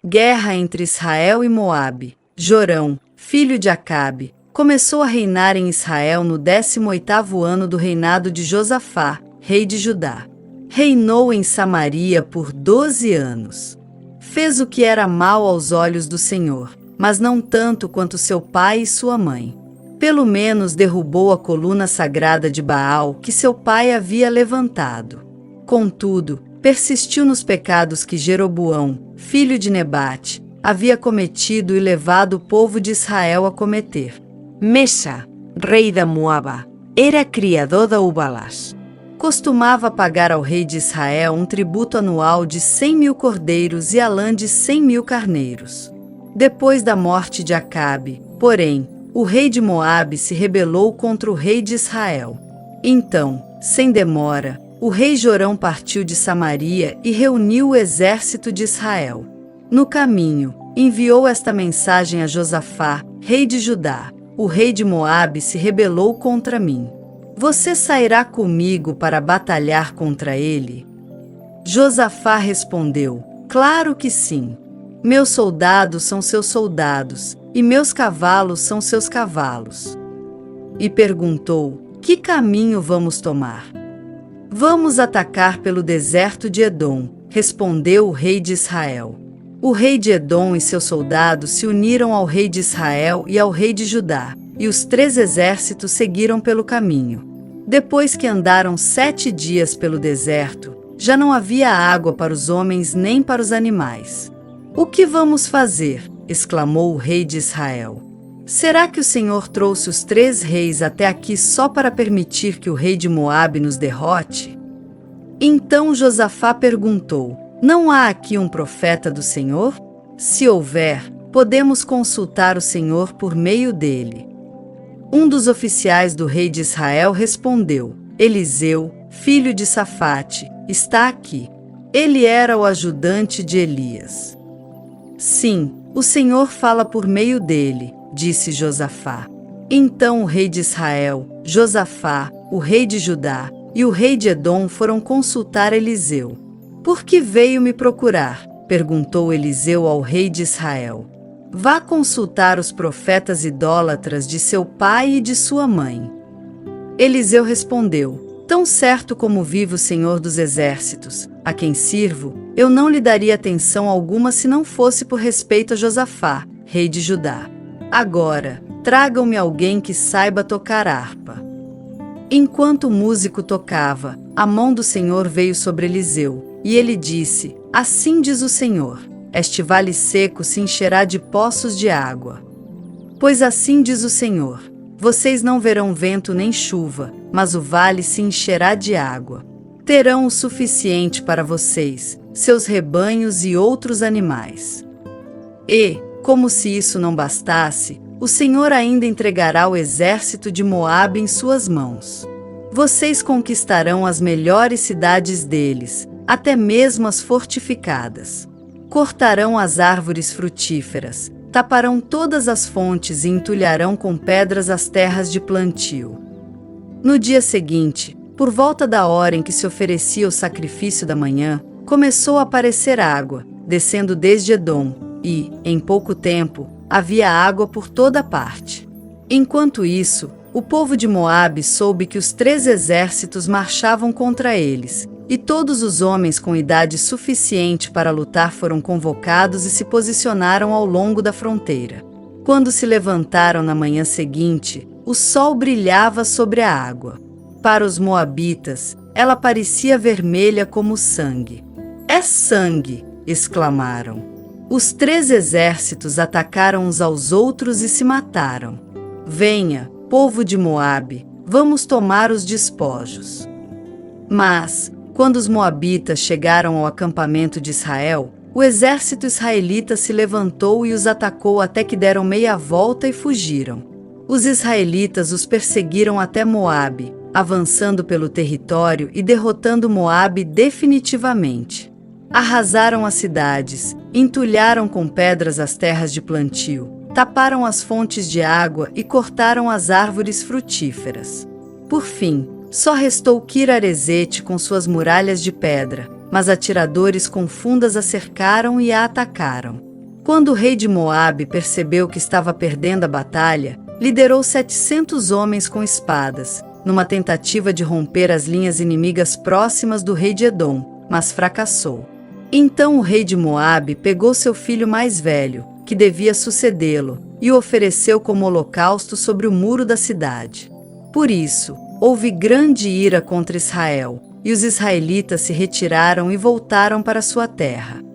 Guerra entre Israel e Moabe. Jorão, filho de Acabe, começou a reinar em Israel no 18º ano do reinado de Josafá, rei de Judá. Reinou em Samaria por 12 anos. Fez o que era mal aos olhos do Senhor, mas não tanto quanto seu pai e sua mãe. Pelo menos derrubou a coluna sagrada de Baal que seu pai havia levantado. Contudo, persistiu nos pecados que Jeroboão, filho de Nebate, havia cometido e levado o povo de Israel a cometer. Mesha, rei da Moaba, era criador da Ubalas. Costumava pagar ao rei de Israel um tributo anual de 100.000 cordeiros e a lã de 100.000 carneiros. Depois da morte de Acabe, porém, o rei de Moabe se rebelou contra o rei de Israel. Então, sem demora, o rei Jorão partiu de Samaria e reuniu o exército de Israel. No caminho, enviou esta mensagem a Josafá, rei de Judá: o rei de Moabe se rebelou contra mim. Você sairá comigo para batalhar contra ele? Josafá respondeu: claro que sim. Meus soldados são seus soldados, e meus cavalos são seus cavalos. E perguntou: que caminho vamos tomar? Vamos atacar pelo deserto de Edom, respondeu o rei de Israel. O rei de Edom e seus soldados se uniram ao rei de Israel e ao rei de Judá, e os 3 exércitos seguiram pelo caminho. Depois que andaram 7 dias pelo deserto, já não havia água para os homens nem para os animais. O que vamos fazer? Exclamou o rei de Israel. Será que o Senhor trouxe os 3 reis até aqui só para permitir que o rei de Moabe nos derrote? Então Josafá perguntou: não há aqui um profeta do Senhor? Se houver, podemos consultar o Senhor por meio dele. Um dos oficiais do rei de Israel respondeu: Eliseu, filho de Safate, está aqui. Ele era o ajudante de Elias. Sim, o Senhor fala por meio dele, disse Josafá. Então o rei de Israel, Josafá, o rei de Judá e o rei de Edom foram consultar Eliseu. Por que veio me procurar? Perguntou Eliseu ao rei de Israel. Vá consultar os profetas idólatras de seu pai e de sua mãe. Eliseu respondeu: tão certo como vive o Senhor dos Exércitos, a quem sirvo, eu não lhe daria atenção alguma se não fosse por respeito a Josafá, rei de Judá. Agora, tragam-me alguém que saiba tocar harpa. Enquanto o músico tocava, a mão do Senhor veio sobre Eliseu, e ele disse: assim diz o Senhor, este vale seco se encherá de poços de água. Pois assim diz o Senhor: vocês não verão vento nem chuva, mas o vale se encherá de água. Terão o suficiente para vocês, seus rebanhos e outros animais. E, como se isso não bastasse, o Senhor ainda entregará o exército de Moabe em suas mãos. Vocês conquistarão as melhores cidades deles, até mesmo as fortificadas. Cortarão as árvores frutíferas, taparão todas as fontes e entulharão com pedras as terras de plantio. No dia seguinte, por volta da hora em que se oferecia o sacrifício da manhã, começou a aparecer água, descendo desde Edom, e, em pouco tempo, havia água por toda parte. Enquanto isso, o povo de Moabe soube que os 3 exércitos marchavam contra eles, e todos os homens com idade suficiente para lutar foram convocados e se posicionaram ao longo da fronteira. Quando se levantaram na manhã seguinte, o sol brilhava sobre a água. Para os moabitas, ela parecia vermelha como sangue. É sangue! Exclamaram. Os 3 exércitos atacaram uns aos outros e se mataram. Venha, povo de Moabe, vamos tomar os despojos. Mas, quando os moabitas chegaram ao acampamento de Israel, o exército israelita se levantou e os atacou até que deram meia volta e fugiram. Os israelitas os perseguiram até Moabe, avançando pelo território e derrotando Moabe definitivamente. Arrasaram as cidades, entulharam com pedras as terras de plantio, taparam as fontes de água e cortaram as árvores frutíferas. Por fim, só restou Kir-Aresete com suas muralhas de pedra, mas atiradores com fundas a cercaram e a atacaram. Quando o rei de Moabe percebeu que estava perdendo a batalha, liderou 700 homens com espadas, numa tentativa de romper as linhas inimigas próximas do rei de Edom, mas fracassou. Então o rei de Moabe pegou seu filho mais velho, que devia sucedê-lo, e o ofereceu como holocausto sobre o muro da cidade. Por isso, houve grande ira contra Israel, e os israelitas se retiraram e voltaram para sua terra.